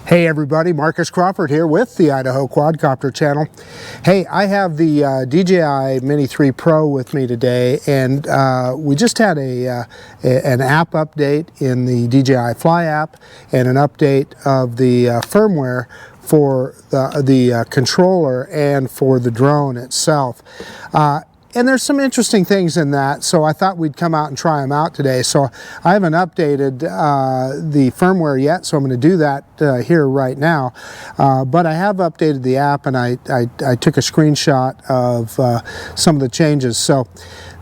Hey everybody, Marcus Crawford here with the Idaho Quadcopter channel. Hey, I have the Dji Mini 3 Pro with me today, and we just had an app update in the Dji Fly app and an update of the firmware for the controller and for the drone itself. And there's some interesting things in that, so I thought we'd come out and try them out today. So I haven't updated the firmware yet, so I'm going to do that here right now. But I have updated the app, and I took a screenshot of some of the changes. So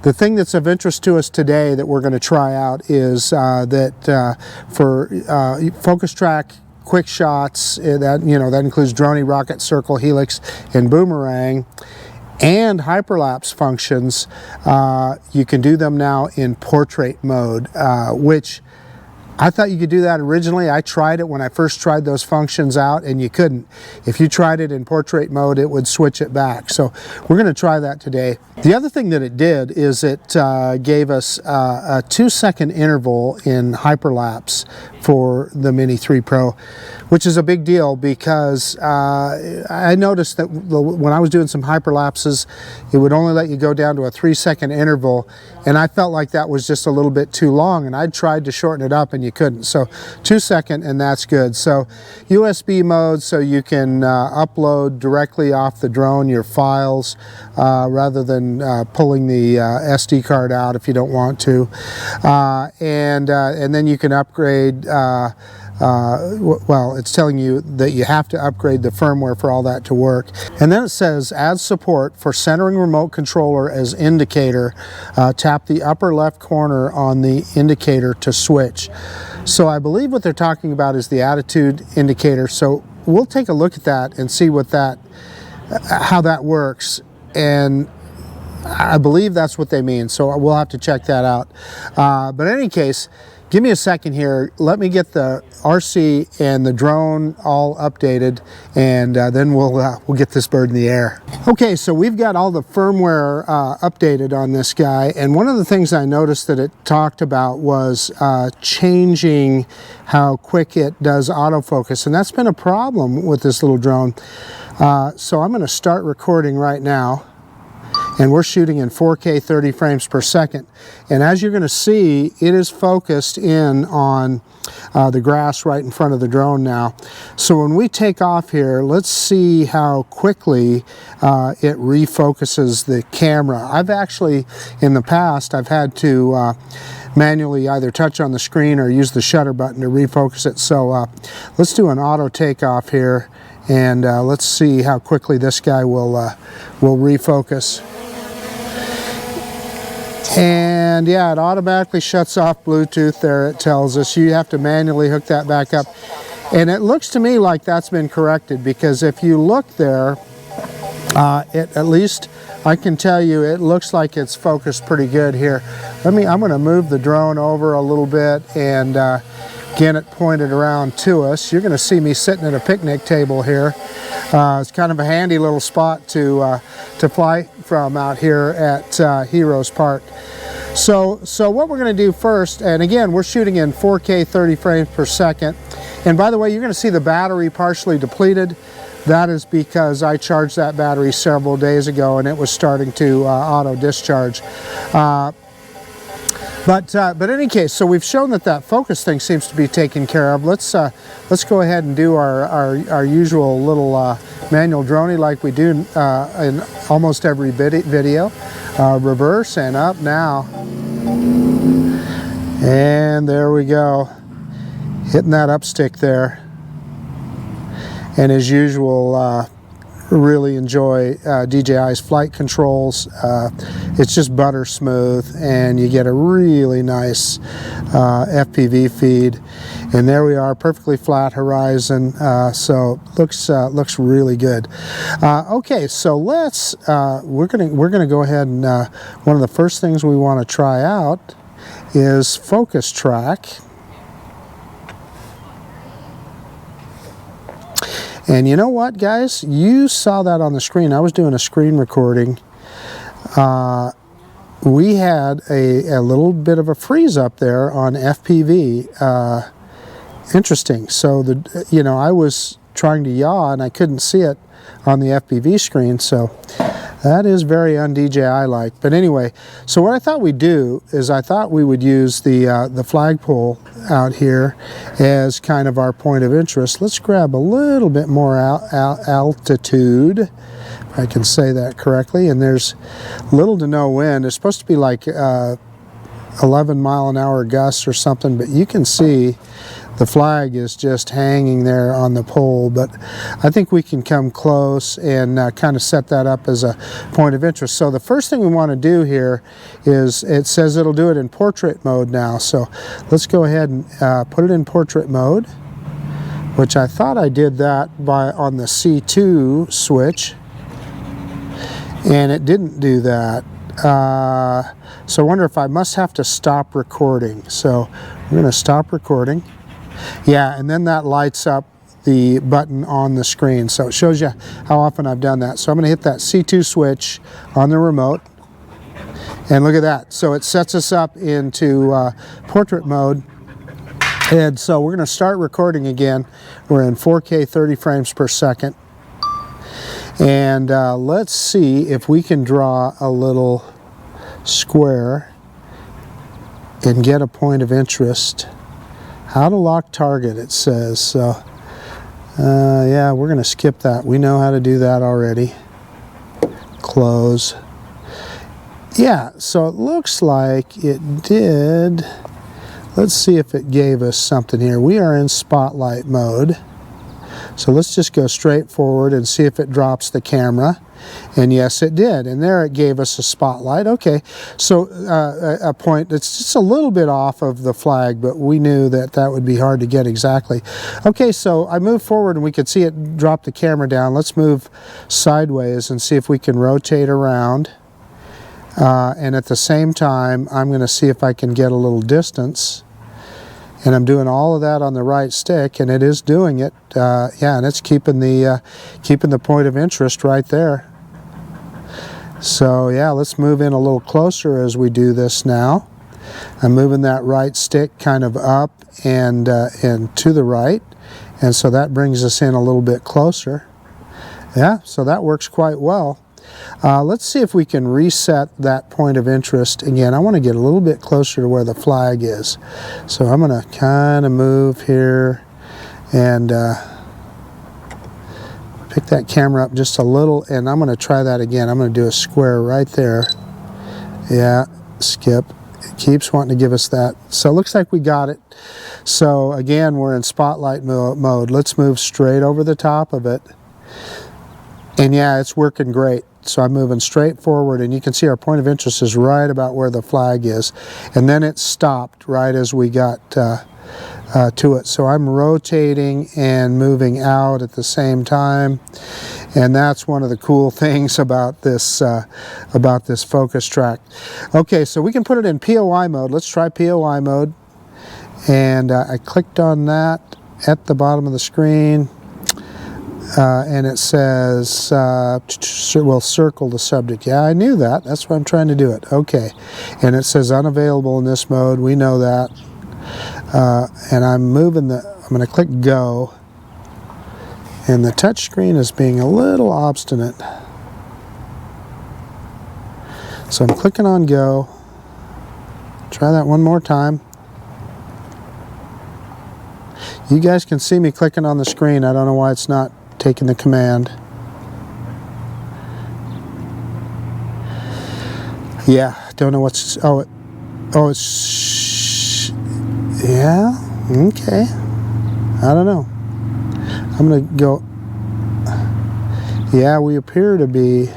the thing that's of interest to us today that we're going to try out is that for FocusTrack, QuickShots, that includes Droney, Rocket, Circle, Helix, and Boomerang, and Hyperlapse functions, you can do them now in portrait mode, which I thought you could do that originally. I tried it when I first tried those functions out, and you couldn't. If you tried it in portrait mode, it would switch it back. So we're going to try that today. The other thing that it did is it gave us a 2-second interval in Hyperlapse for the Mini 3 Pro, which is a big deal because I noticed that when I was doing some hyperlapses, it would only let you go down to a 3-second interval, and I felt like that was just a little bit too long, and I tried to shorten it up and you couldn't. So 2-second, and that's good. So USB mode, so you can upload directly off the drone your files rather than pulling the SD card out if you don't want to, and then you can upgrade. Well, it's telling you that you have to upgrade the firmware for all that to work. And then it says, add support for centering remote controller as indicator. Tap the upper left corner on the indicator to switch. So I believe what they're talking about is the attitude indicator. So we'll take a look at that and see what how that works. And I believe that's what they mean. So we'll have to check that out. But in any case, give me a second here. Let me get the RC and the drone all updated, and then we'll get this bird in the air. Okay, so we've got all the firmware updated on this guy, and one of the things I noticed that it talked about was changing how quick it does autofocus, and that's been a problem with this little drone. So I'm going to start recording right now. And we're shooting in 4K 30 frames per second. And as you're going to see, it is focused in on the grass right in front of the drone now. So when we take off here, let's see how quickly it refocuses the camera. I've actually, in the past, I've had to manually either touch on the screen or use the shutter button to refocus it. So let's do an auto takeoff here, and let's see how quickly this guy will refocus. And yeah, it automatically shuts off Bluetooth there, it tells us. You have to manually hook that back up. And it looks to me like that's been corrected, because if you look there, at least I can tell you it looks like it's focused pretty good here. I'm going to move the drone over a little bit and get it pointed around to us. You're going to see me sitting at a picnic table here. It's kind of a handy little spot to fly from out here at Heroes Park. So what we're going to do first, and again, we're shooting in 4K 30 frames per second. And by the way, you're going to see the battery partially depleted. That is because I charged that battery several days ago and it was starting to auto discharge. But in any case, so we've shown that focus thing seems to be taken care of. Let's go ahead and do our usual little manual droney like we do in almost every video. Reverse and up now. And there we go. Hitting that up stick there. And as usual, really enjoy DJI's flight controls. It's just butter smooth, and you get a really nice FPV feed. And there we are, perfectly flat horizon. So looks really good. Okay, so we're gonna go ahead and one of the first things we want to try out is FocusTrack. And you know what, guys? You saw that on the screen. I was doing a screen recording. We had a little bit of a freeze up there on FPV. Interesting. So I was trying to yaw and I couldn't see it on the FPV screen, so that is very un-DJI-like. But anyway, so what I thought we'd do is I thought we would use the flagpole out here as kind of our point of interest. Let's grab a little bit more altitude, if I can say that correctly, and there's little to no wind. It's supposed to be like 11-mile-an-hour gusts or something, but you can see the flag is just hanging there on the pole, but I think we can come close and kind of set that up as a point of interest. So the first thing we want to do here is, it says it'll do it in portrait mode now, so let's go ahead and put it in portrait mode, which I thought I did that on the C2 switch, and it didn't do that. So I wonder if I must have to stop recording. So we're going to stop recording. Yeah, and then that lights up the button on the screen. So it shows you how often I've done that. So I'm going to hit that C2 switch on the remote. And look at that. So it sets us up into portrait mode. And so we're going to start recording again. We're in 4K 30 frames per second. And let's see if we can draw a little square and get a point of interest. How to lock target, it says. So yeah, we're going to skip that. We know how to do that already. Close. Yeah, so it looks like it did. Let's see if it gave us something here. We are in spotlight mode. So let's just go straight forward and see if it drops the camera. And yes, it did. And there it gave us a spotlight. Okay, so a point that's just a little bit off of the flag, but we knew that that would be hard to get exactly. Okay, so I moved forward and we could see it drop the camera down. Let's move sideways and see if we can rotate around. And at the same time, I'm going to see if I can get a little distance. And I'm doing all of that on the right stick, and it is doing it. Yeah, and it's keeping the point of interest right there. So yeah, let's move in a little closer as we do this now. I'm moving that right stick kind of up and to the right, and so that brings us in a little bit closer. Yeah, so that works quite well. Let's see if we can reset that point of interest. Again, I want to get a little bit closer to where the flag is. So I'm going to kind of move here and pick that camera up just a little, and I'm going to try that again. I'm going to do a square right there. Yeah, skip. It keeps wanting to give us that. So it looks like we got it. So again, we're in spotlight mode. Let's move straight over the top of it. And yeah, it's working great. So I'm moving straight forward, and you can see our point of interest is right about where the flag is. And then it stopped right as we got to it. So I'm rotating and moving out at the same time. And that's one of the cool things about this FocusTrack. Okay, so we can put it in POI mode. Let's try POI mode. And I clicked on that at the bottom of the screen. And it says, we'll circle the subject. Yeah, I knew that. That's why I'm trying to do it. Okay. And it says unavailable in this mode. We know that. And I'm going to click go. And the touch screen is being a little obstinate. So I'm clicking on go. Try that one more time. You guys can see me clicking on the screen. I don't know why it's not taking the command. Yeah, don't know what's, oh it's, yeah, okay. I don't know. I'm gonna go, yeah, we appear to be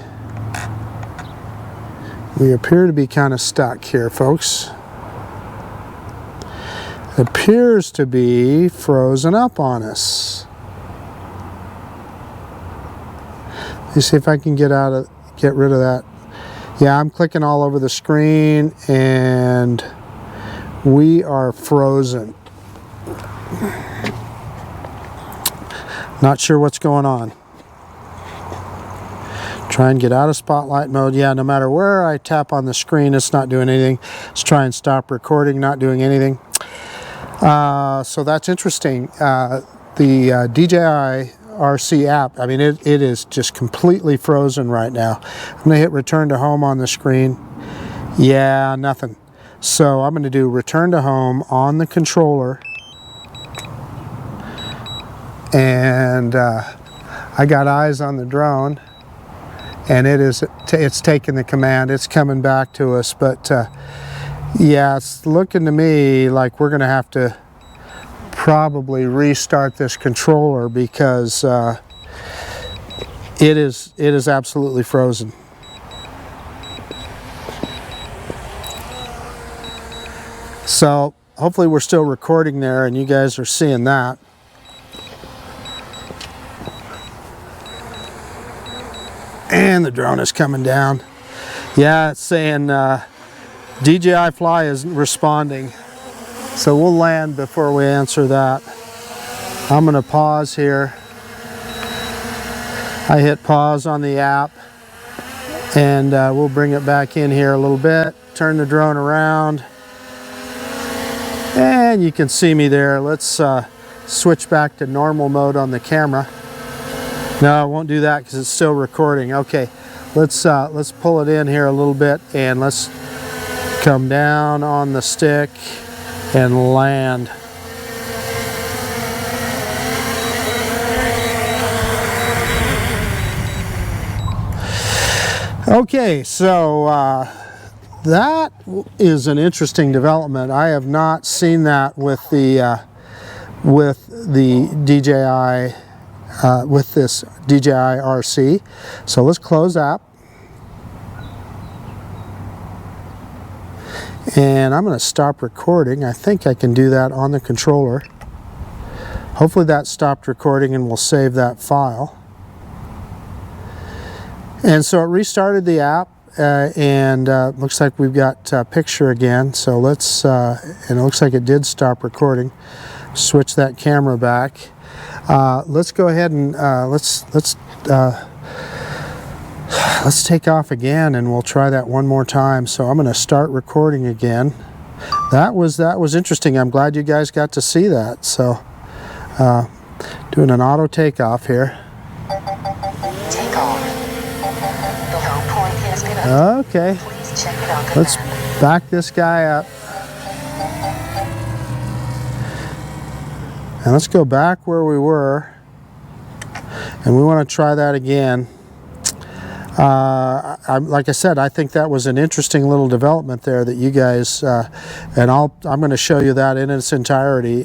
kind of stuck here, folks. It appears to be frozen up on us. Let me see if I can get rid of that. Yeah, I'm clicking all over the screen and we are frozen. Not sure what's going on. Try and get out of spotlight mode. Yeah, no matter where I tap on the screen, it's not doing anything. Let's try and stop recording, not doing anything. So that's interesting. The DJI RC app, I mean, it is just completely frozen right now. I'm going to hit return to home on the screen. Yeah, nothing. So I'm going to do return to home on the controller. And I got eyes on the drone, and it's taking the command. It's coming back to us, but yeah, it's looking to me like we're going to have to probably restart this controller because it is absolutely frozen. So hopefully we're still recording there and you guys are seeing that. And the drone is coming down. Yeah, it's saying DJI Fly isn't responding. So we'll land before we answer that. I'm going to pause here. I hit pause on the app. And we'll bring it back in here a little bit. Turn the drone around. And you can see me there. Let's switch back to normal mode on the camera. No, I won't do that because it's still recording. Okay, let's pull it in here a little bit and let's come down on the stick and land. Okay, so that is an interesting development. I have not seen that with the DJI. With this DJI RC. So let's close app. And I'm going to stop recording. I think I can do that on the controller. Hopefully that stopped recording and we'll save that file. And so it restarted the app and looks like we've got picture again. So let's, and it looks like it did stop recording. Switch that camera back. Let's go ahead and let's take off again, and we'll try that one more time. So I'm going to start recording again. That was interesting. I'm glad you guys got to see that. So doing an auto takeoff here. Take off. The low point has been up. Okay. Please check it out. Let's back this guy up. And let's go back where we were, and we want to try that again. Like I said, I think that was an interesting little development there that you guys, and I'm going to show you that in its entirety.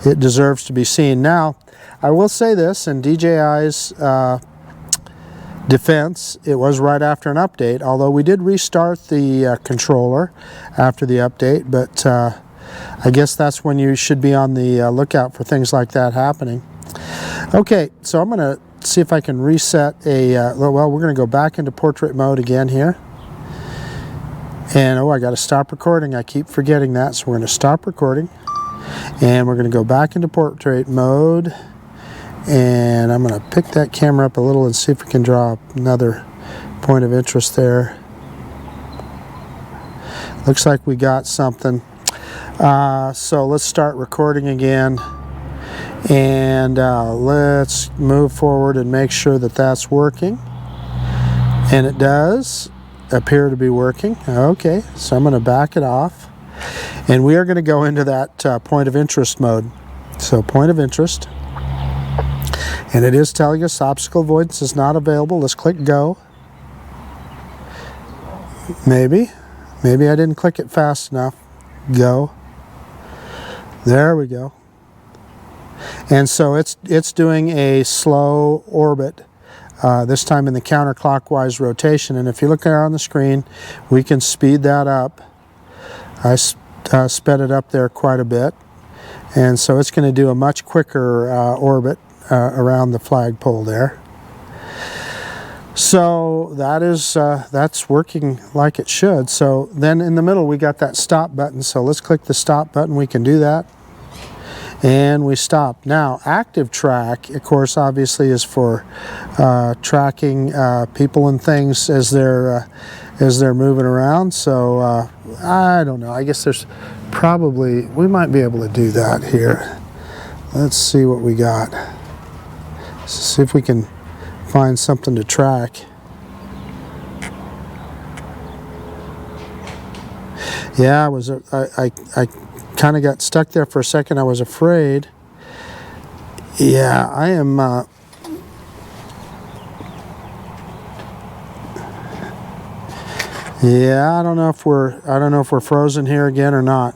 It deserves to be seen. Now, I will say this, in DJI's defense, it was right after an update, although we did restart the controller after the update, but I guess that's when you should be on the lookout for things like that happening. Okay, so I'm going to see if I can reset well, we're going to go back into portrait mode again here. And I got to stop recording. I keep forgetting that, so we're going to stop recording. And we're going to go back into portrait mode. And I'm going to pick that camera up a little and see if we can draw another point of interest there. Looks like we got something. So let's start recording again, and let's move forward and make sure that that's working. And it does appear to be working. Okay, so I'm going to back it off, and we are going to go into that point of interest mode. So point of interest, and it is telling us obstacle avoidance is not available. Let's click go. Maybe I didn't click it fast enough. Go. There we go. And so it's doing a slow orbit, this time in the counterclockwise rotation. And if you look there on the screen, we can speed that up. I sped it up there quite a bit. And so it's going to do a much quicker orbit around the flagpole there. So that is that's working like it should. So then in the middle we got that stop button. So let's click the stop button. We can do that. And we stop. Now, active track, of course, obviously is for tracking people and things as they're moving around. So I don't know. I guess there's probably, we might be able to do that here. Let's see what we got. See if we can find something to track. Yeah, I kind of got stuck there for a second. I was afraid. Yeah, I am. Yeah, I don't know if we're frozen here again or not.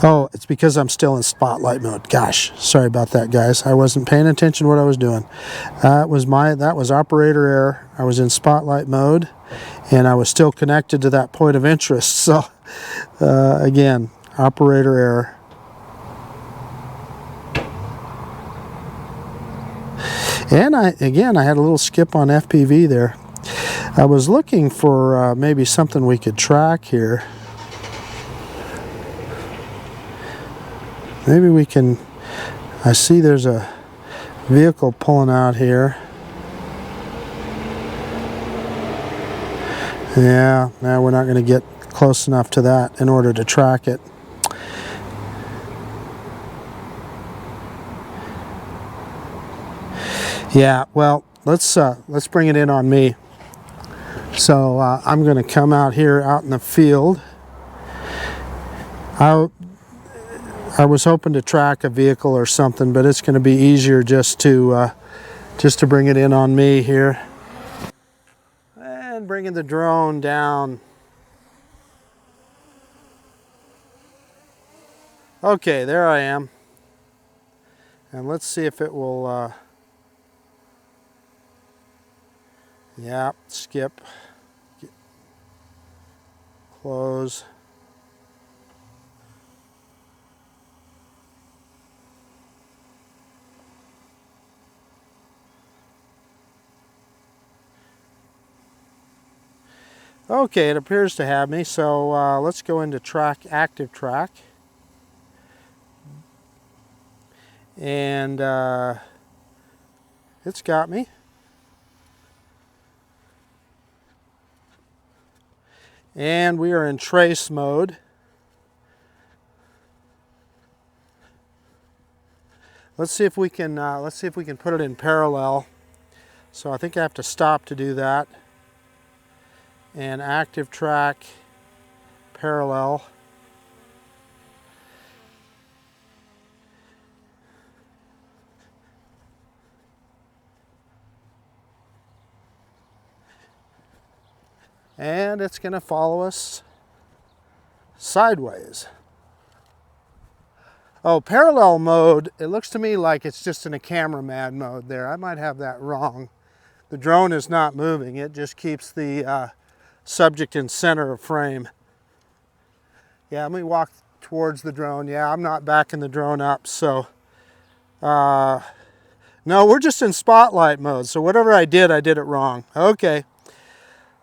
Oh, it's because I'm still in spotlight mode. Gosh, sorry about that, guys. I wasn't paying attention to what I was doing. That was operator error. I was in spotlight mode, and I was still connected to that point of interest. So, again, operator error. And I had a little skip on FPV there. I was looking for maybe something we could track here. Maybe we can, I see there's a vehicle pulling out here. Yeah, now we're not going to get close enough to that in order to track it. Yeah, well, let's bring it in on me. So I'm going to come out here out in the field. I was hoping to track a vehicle or something, but it's going to be easier just to bring it in on me here. And bringing the drone down. Okay, there I am. And let's see if it will, yeah, skip, close. Okay, it appears to have me, so let's go into active track. And it's got me. And we are in trace mode. Let's see if we can put it in parallel. So I think I have to stop to do that. And active track, parallel. And it's going to follow us sideways. Oh, parallel mode, it looks to me like it's just in a cameraman mode there. I might have that wrong. The drone is not moving, it just keeps the subject in center of frame. Yeah, let me walk towards the drone. Yeah, I'm not backing the drone up, so no, we're just in spotlight mode, so whatever I did it wrong. Okay,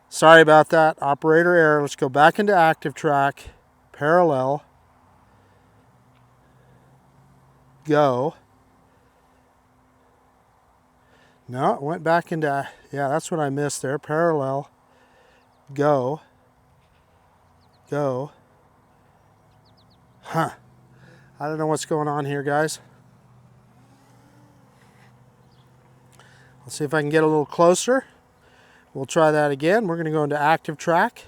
sorry about that. Operator error. Let's go back into active track, parallel, go. No, it went back into, yeah, that's what I missed there. Parallel, go, go. Huh. I don't know what's going on here, guys. Let's see if I can get a little closer. We'll try that again. We're going to go into active track.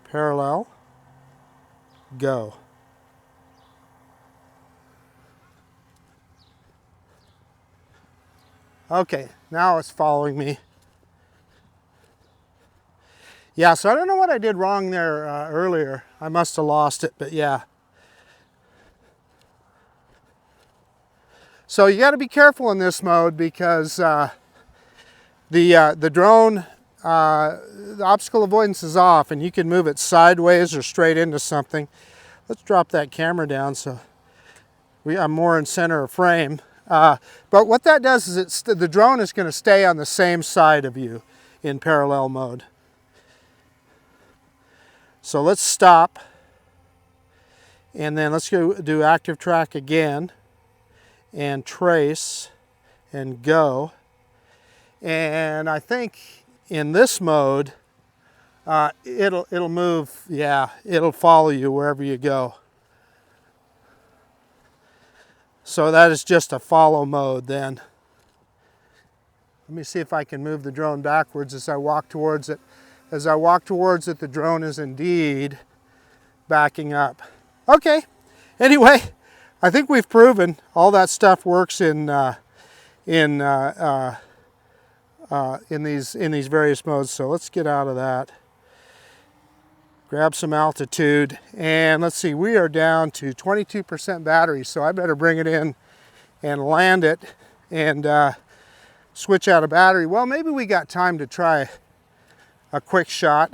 Parallel, go. Okay, now it's following me. Yeah, so I don't know what I did wrong there earlier. I must have lost it, but yeah. So you got to be careful in this mode because the drone, the obstacle avoidance is off, and you can move it sideways or straight into something. Let's drop that camera down so I'm more in center of frame. But what that does is the drone is going to stay on the same side of you in parallel mode. So let's stop And then let's go do active track again and trace and go. And I think in this mode, it'll move, yeah, it'll follow you wherever you go. So that is just a follow mode then. Let me see if I can move the drone backwards as I walk towards it. As I walk towards it, the drone is indeed backing up. Okay, anyway, I think we've proven all that stuff works in these various modes. So let's get out of that. Grab some altitude, and let's see, we are down to 22% battery, so I better bring it in and land it and switch out a battery. Well, maybe we got time to try a quick shot.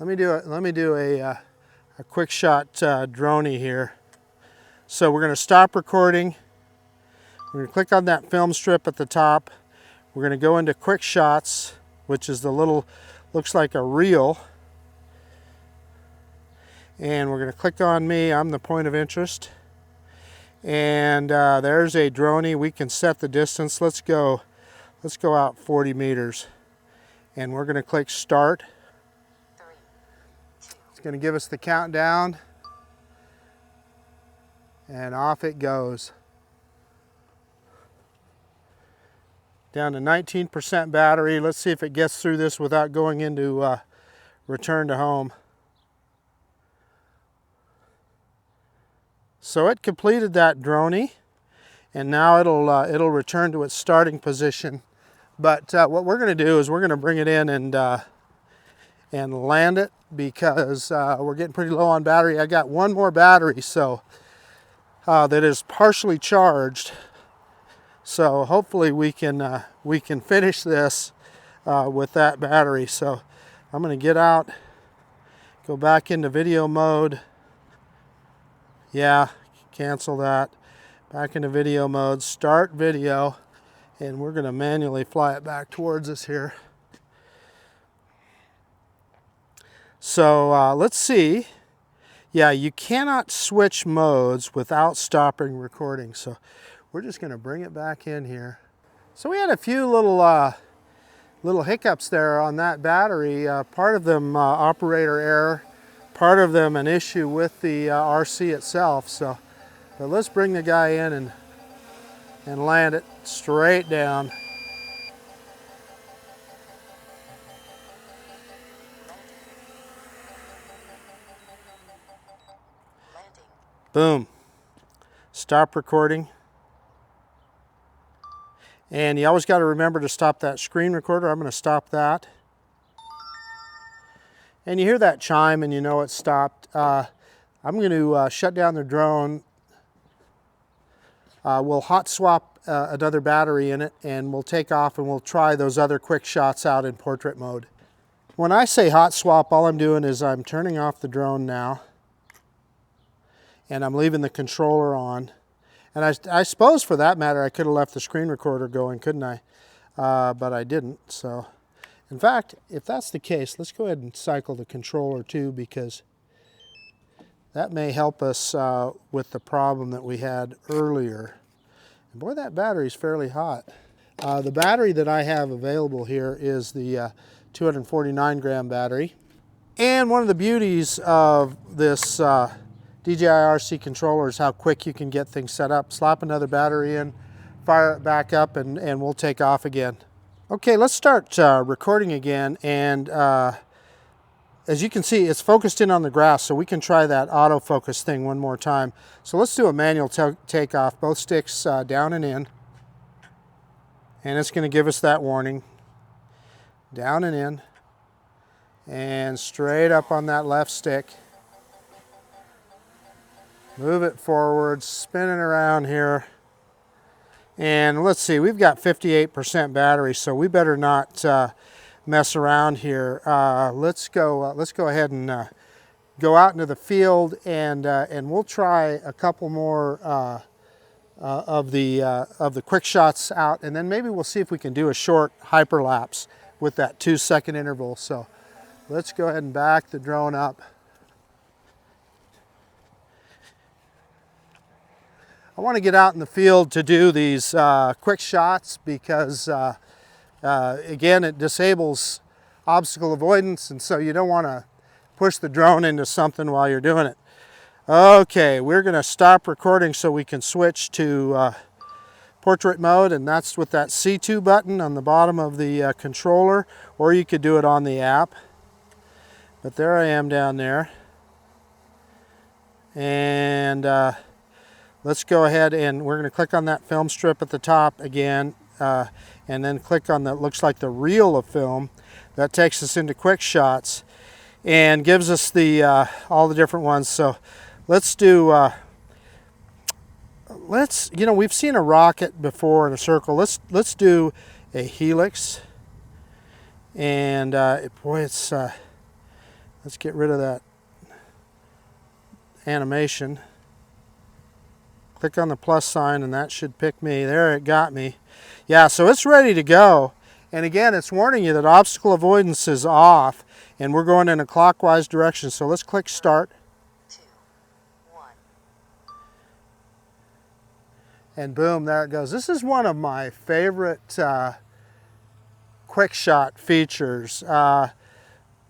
Let me do a quick shot droney here. So we're going to stop recording. We're going to click on that film strip at the top. We're going to go into quick shots, which is the little, looks like a reel. And we're going to click on me. I'm the point of interest. And there's a droney. We can set the distance. Let's go out 40 meters. And we're going to click start. It's going to give us the countdown. And off it goes. Down to 19% battery. Let's see if it gets through this without going into return to home. So it completed that droney, and now it'll return to its starting position. But what we're going to do is we're going to bring it in and land it, because we're getting pretty low on battery. I got one more battery, so that is partially charged. So hopefully we can finish this with that battery. So I'm going to get out, go back into video mode. Yeah, cancel that. Back into video mode, start video, and we're going to manually fly it back towards us here. So let's see. Yeah, you cannot switch modes without stopping recording. So we're just going to bring it back in here. So we had a few little hiccups there on that battery. Part of them operator error. Part of them an issue with the RC itself. So, but let's bring the guy in and land it straight down. Boom. Stop recording. And you always got to remember to stop that screen recorder. I'm going to stop that. And you hear that chime and you know it's stopped. I'm going to shut down the drone. We'll hot swap another battery in it, and we'll take off and we'll try those other quick shots out in portrait mode. When I say hot swap, all I'm doing is I'm turning off the drone now, and I'm leaving the controller on. And I suppose for that matter I could have left the screen recorder going, couldn't I? But I didn't. So in fact, if that's the case, let's go ahead and cycle the controller too, because that may help us with the problem that we had earlier. And boy, that battery's fairly hot. The battery that I have available here is the 249 gram battery. And one of the beauties of this DJI RC controller is how quick you can get things set up. Slap another battery in, fire it back up, and we'll take off again. Okay, let's start recording again, and as you can see, it's focused in on the grass, so we can try that autofocus thing one more time. So let's do a manual takeoff, both sticks down and in, and it's going to give us that warning. Down and in, and straight up on that left stick. Move it forward, spinning around here. And let's see, we've got 58% battery, so we better not mess around here. Let's go ahead and go out into the field, and we'll try a couple more of the quick shots out, and then maybe we'll see if we can do a short hyperlapse with that 2-second interval. So let's go ahead and back the drone up. I want to get out in the field to do these quick shots because again, it disables obstacle avoidance, and so you don't want to push the drone into something while you're doing it. Okay, we're going to stop recording so we can switch to portrait mode, and that's with that C2 button on the bottom of the controller, or you could do it on the app. But there I am down there. And let's go ahead and we're going to click on that film strip at the top again, and then click on that looks like the reel of film. That takes us into QuickShots and gives us the all the different ones. So let's do we've seen a rocket before in a circle. Let's do a helix, and boy, it's let's get rid of that animation. Click on the plus sign and that should pick me. There, it got me. Yeah, so it's ready to go. And again, it's warning you that obstacle avoidance is off and we're going in a clockwise direction. So let's click start. 2, 1. And boom, there it goes. This is one of my favorite quick shot features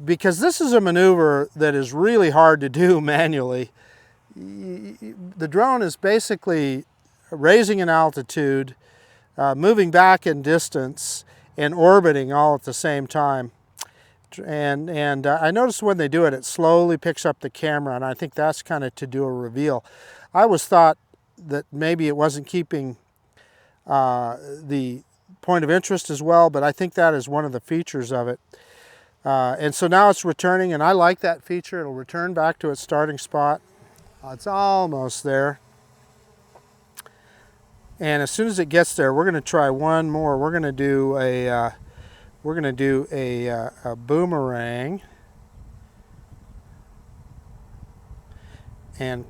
because this is a maneuver that is really hard to do manually. The drone is basically raising in altitude, moving back in distance, and orbiting all at the same time. And I noticed when they do it, it slowly picks up the camera, and I think that's kind of to do a reveal. I always thought that maybe it wasn't keeping the point of interest as well, but I think that is one of the features of it. And so now it's returning, and I like that feature. It'll return back to its starting spot. It's almost there. And as soon as it gets there, we're going to try one more. We're going to do a boomerang, and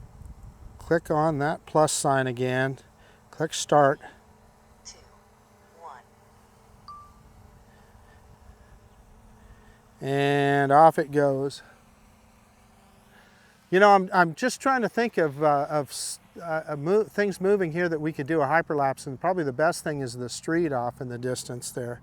click on that plus sign again. Click start. 2, 1. And off it goes. You know, I'm just trying to think of things moving here that we could do a hyperlapse, and probably the best thing is the street off in the distance there.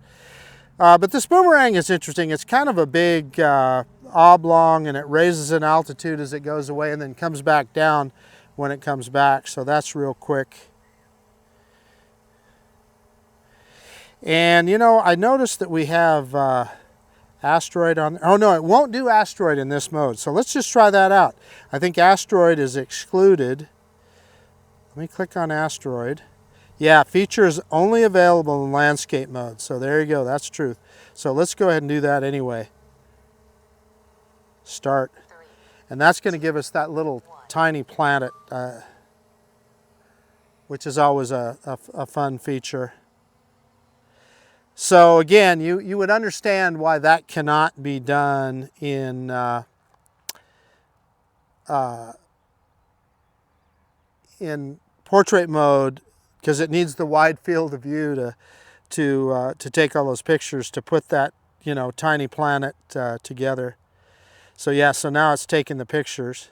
But this boomerang is interesting. It's kind of a big oblong, and it raises in altitude as it goes away and then comes back down when it comes back. So that's real quick. And you know, I noticed that we have asteroid on. Oh no, it won't do asteroid in this mode. So let's just try that out. I think asteroid is excluded. Let me click on asteroid. Yeah, feature is only available in landscape mode. So there you go, that's truth. So let's go ahead and do that anyway. Start. 3, And that's going to give us that little tiny planet, which is always a fun feature. So again, you would understand why that cannot be done in portrait mode, because it needs the wide field of view to take all those pictures, to put that tiny planet together. So yeah, so now it's taking the pictures.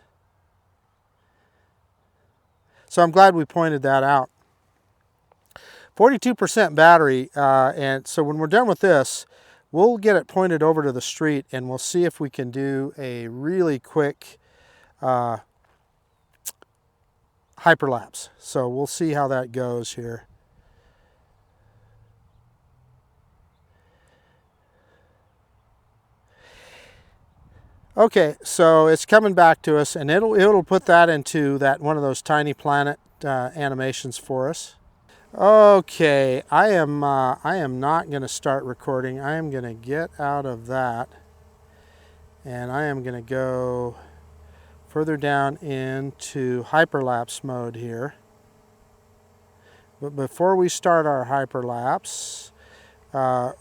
So I'm glad we pointed that out. 42% battery, and so when we're done with this, we'll get it pointed over to the street and we'll see if we can do a really quick hyperlapse. So we'll see how that goes here. Okay, so it's coming back to us, and it'll put that into one of those tiny planet animations for us. Okay, I am not going to start recording. I am going to get out of that, and I am going to go further down into hyperlapse mode here. But before we start our hyperlapse,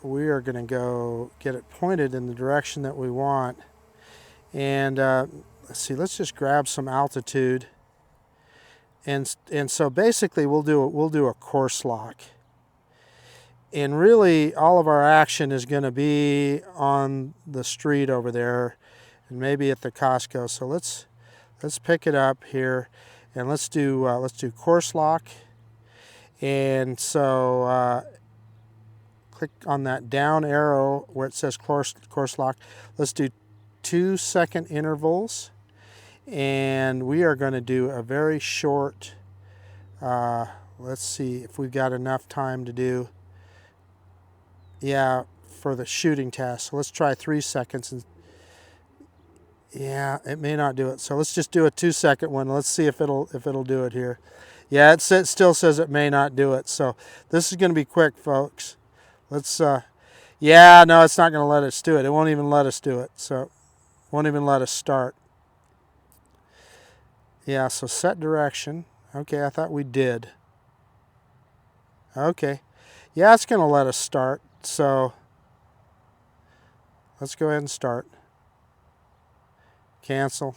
we are going to go get it pointed in the direction that we want. And let's see, let's just grab some altitude. And so basically we'll do a course lock. And really all of our action is going to be on the street over there and maybe at the Costco. So let's pick it up here. And let's do course lock. And so click on that down arrow where it says course lock. Let's do 2-second intervals. And we are going to do a very short, let's see if we've got enough time to do, yeah, for the shooting test. So let's try 3 seconds. And yeah, it may not do it. So let's just do a 2-second one. Let's see if it'll do it here. Yeah, it still says it may not do it. So this is going to be quick, folks. Let's, yeah, no, it's not going to let us do it. It won't even let us do it. So it won't even let us start. Yeah, so set direction. Okay, I thought we did. Okay. Yeah, it's going to let us start. So let's go ahead and start. Cancel.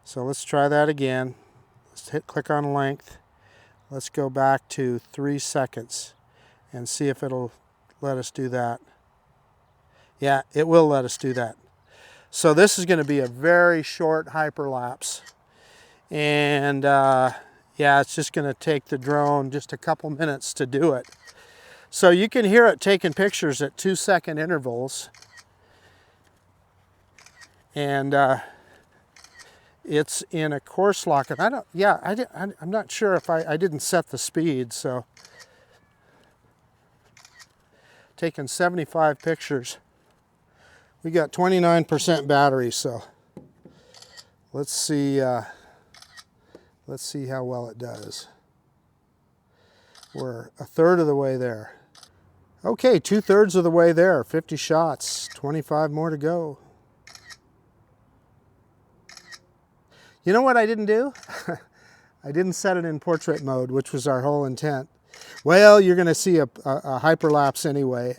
So let's try that again. Let's click on length. Let's go back to 3 seconds and see if it'll let us do that. Yeah, it will let us do that. So this is going to be a very short hyperlapse. And yeah, it's just going to take the drone just a couple minutes to do it. So you can hear it taking pictures at 2-second intervals. And it's in a course lock. And I'm not sure if I didn't set the speed. So taking 75 pictures. We got 29% battery, so let's see how well it does. We're a third of the way there. Okay, 2/3 of the way there. 50 shots, 25 more to go. You know what I didn't do? I didn't set it in portrait mode, which was our whole intent. Well, you're going to see a hyperlapse anyway.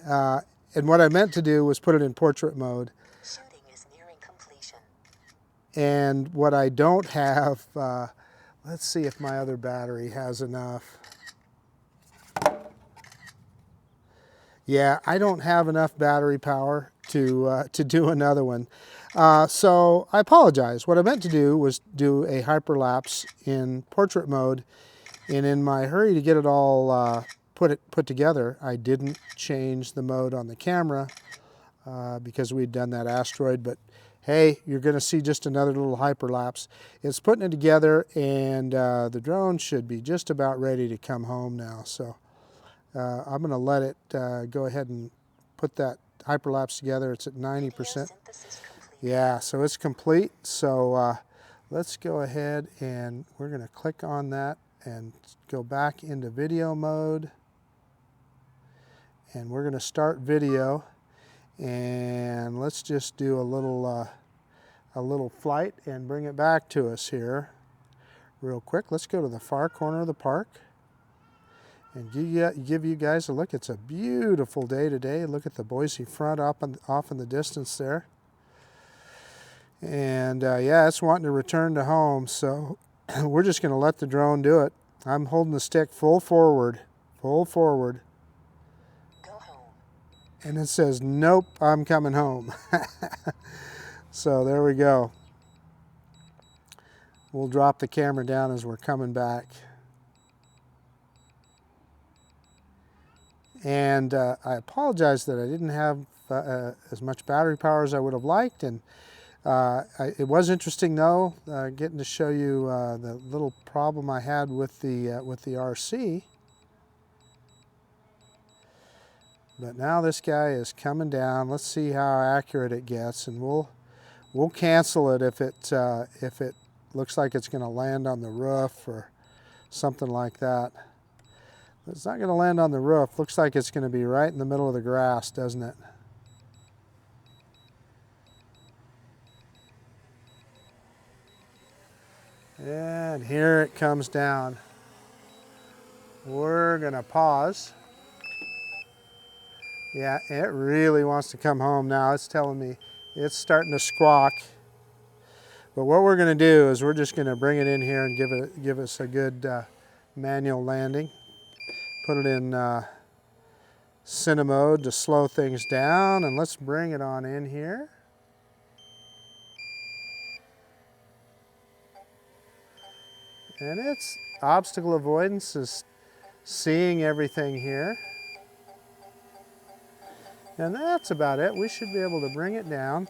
And what I meant to do was put it in portrait mode. Shooting is nearing completion. And what I don't have, let's see if my other battery has enough. Yeah, I don't have enough battery power to do another one. So I apologize. What I meant to do was do a hyperlapse in portrait mode. And in my hurry to get it all put together, I didn't change the mode on the camera because we'd done that asteroid. But hey, you're going to see just another little hyperlapse. It's putting it together, and the drone should be just about ready to come home now. So I'm going to let it go ahead and put that hyperlapse together. It's at 90%. Yeah, so it's complete. So let's go ahead and we're going to click on that and go back into video mode. And we're going to start video. And let's just do a little flight and bring it back to us here real quick. Let's go to the far corner of the park and give you guys a look. It's a beautiful day today. Look at the Boise front off in the distance there. And yeah, it's wanting to return to home, so we're just going to let the drone do it. I'm holding the stick full forward. Go home. And it says, nope, I'm coming home. So there we go. We'll drop the camera down as we're coming back. And I apologize that I didn't have as much battery power as I would have liked. And it was interesting though, getting to show you the little problem I had with the RC. But now this guy is coming down. Let's see how accurate it gets, and we'll cancel it if it looks like it's going to land on the roof or something like that. But it's not going to land on the roof. Looks like it's going to be right in the middle of the grass, doesn't it? And here it comes down. We're going to pause. Yeah, it really wants to come home now. It's telling me it's starting to squawk. But what we're going to do is we're just going to bring it in here and give us a good manual landing. Put it in cine mode to slow things down, and let's bring it on in here. And its obstacle avoidance is seeing everything here. And that's about it. We should be able to bring it down.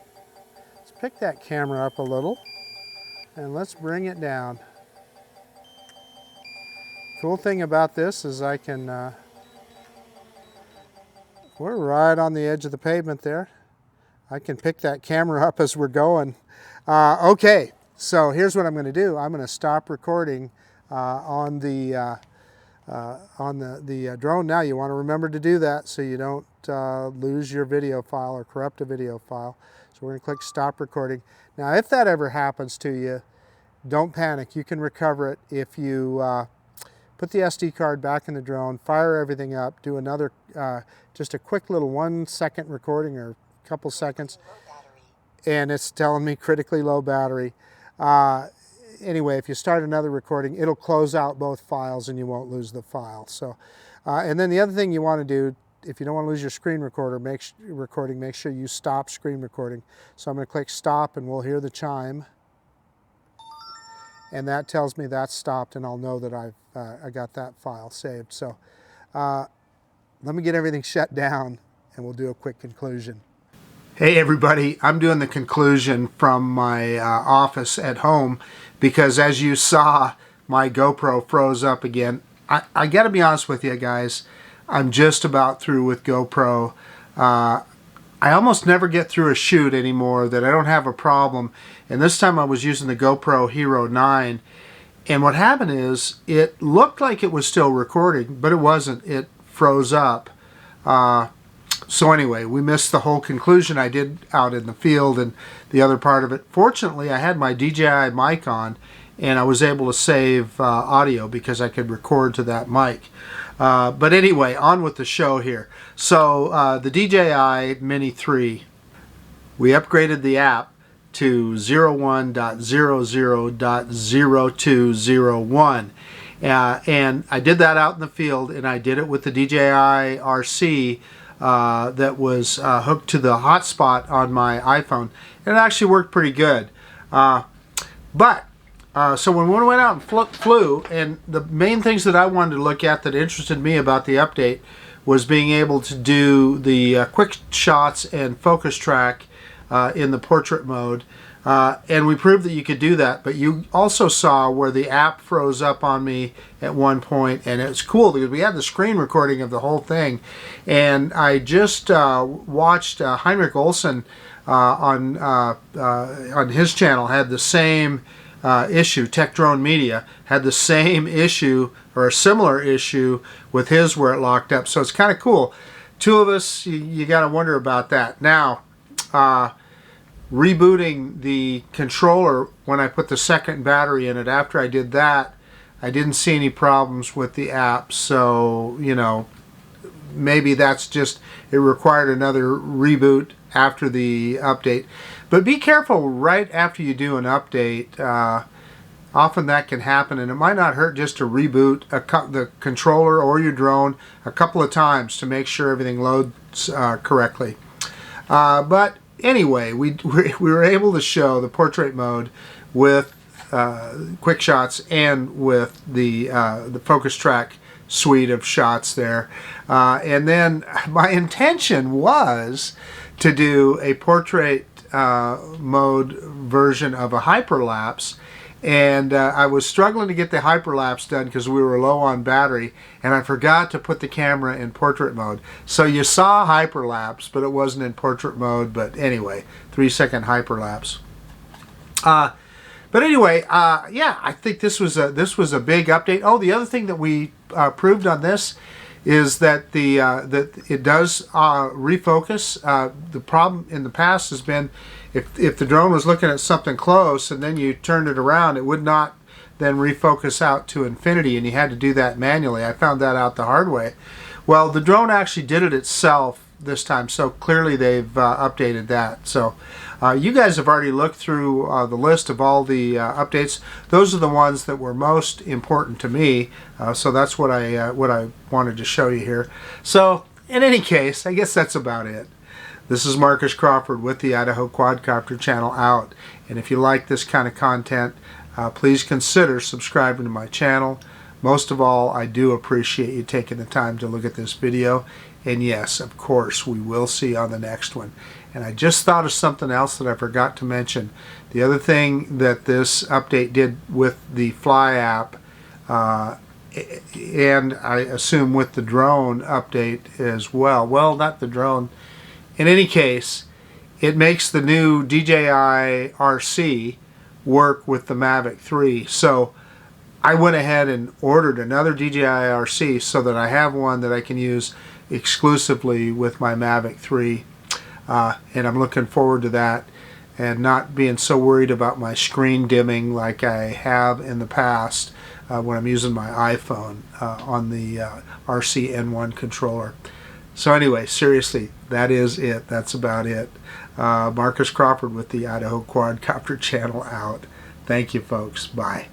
Let's pick that camera up a little and let's bring it down. Cool thing about this is I can, we're right on the edge of the pavement there. I can pick that camera up as we're going. Okay, so here's what I'm going to do. I'm going to stop recording on the drone now. You want to remember to do that so you don't lose your video file or corrupt a video file. So we're going to click stop recording. Now if that ever happens to you, don't panic. You can recover it if you put the SD card back in the drone, fire everything up, do another, just a quick little 1 second recording or a couple seconds, and it's telling me critically low battery. Anyway, if you start another recording, it'll close out both files and you won't lose the file. So, and then the other thing you want to do, if you don't want to lose your screen recorder, make sure you stop screen recording. So I'm going to click stop and we'll hear the chime. And that tells me that's stopped and I'll know that I got that file saved. So let me get everything shut down and we'll do a quick conclusion. Hey everybody, I'm doing the conclusion from my office at home because as you saw, my GoPro froze up again. I gotta be honest with you guys, I'm just about through with GoPro. I almost never get through a shoot anymore that I don't have a problem. And this time I was using the GoPro Hero 9. And what happened is, it looked like it was still recording, but it wasn't. It froze up. So anyway, we missed the whole conclusion I did out in the field and the other part of it. Fortunately, I had my DJI mic on, and I was able to save audio because I could record to that mic. But anyway, on with the show here. So the DJI Mini 3, we upgraded the app to 01.00.0201. And I did that out in the field, and I did it with the DJI RC that was hooked to the hotspot on my iPhone. And it actually worked pretty good. So when we went out and flew, and the main things that I wanted to look at that interested me about the update was being able to do the QuickShots and FocusTrack in the portrait mode. And we proved that you could do that, but you also saw where the app froze up on me at one point, and it's cool because we had the screen recording of the whole thing. And I just watched Heinrich Olsen on his channel had the same issue. Tech Drone Media had the same issue or a similar issue with his where it locked up. So it's kind of cool. Two of us, you got to wonder about that. Now, rebooting the controller when I put the second battery in it, after I did that, I didn't see any problems with the app. So, you know, maybe that's just, it required another reboot after the update. But be careful right after you do an update. Often that can happen, and it might not hurt just to reboot the controller or your drone a couple of times to make sure everything loads correctly. But anyway, we were able to show the portrait mode with QuickShots and with the FocusTrack suite of shots there. And then my intention was to do a portrait mode version of a hyperlapse. And I was struggling to get the hyperlapse done because we were low on battery, and I forgot to put the camera in portrait mode. So you saw hyperlapse, but it wasn't in portrait mode. But anyway, 3-second hyperlapse. But anyway, yeah, I think this was a big update. Oh, the other thing that we proved on this is that that it does refocus. The problem in the past has been if the drone was looking at something close and then you turned it around, it would not then refocus out to infinity, and you had to do that manually. I found that out the hard way. Well, the drone actually did it itself this time, so clearly they've updated that. So you guys have already looked through the list of all the updates. Those are the ones that were most important to me, so that's what I wanted to show you here. So in any case, I guess that's about it. This is Marcus Crawford with the Idaho Quadcopter channel out, and if you like this kind of content, please consider subscribing to my channel. Most of all, I do appreciate you taking the time to look at this video. And yes, of course, we will see you on the next one. And I just thought of something else that I forgot to mention. The other thing that this update did with the Fly app, and I assume with the drone update as well. Well, not the drone. In any case, it makes the new DJI RC work with the Mavic 3. So I went ahead and ordered another DJI RC so that I have one that I can use exclusively with my Mavic 3. And I'm looking forward to that and not being so worried about my screen dimming like I have in the past when I'm using my iPhone on the RC N1 controller. So anyway, seriously, that is it. That's about it. Marcus Crawford with the Idaho Quadcopter channel out. Thank you, folks. Bye.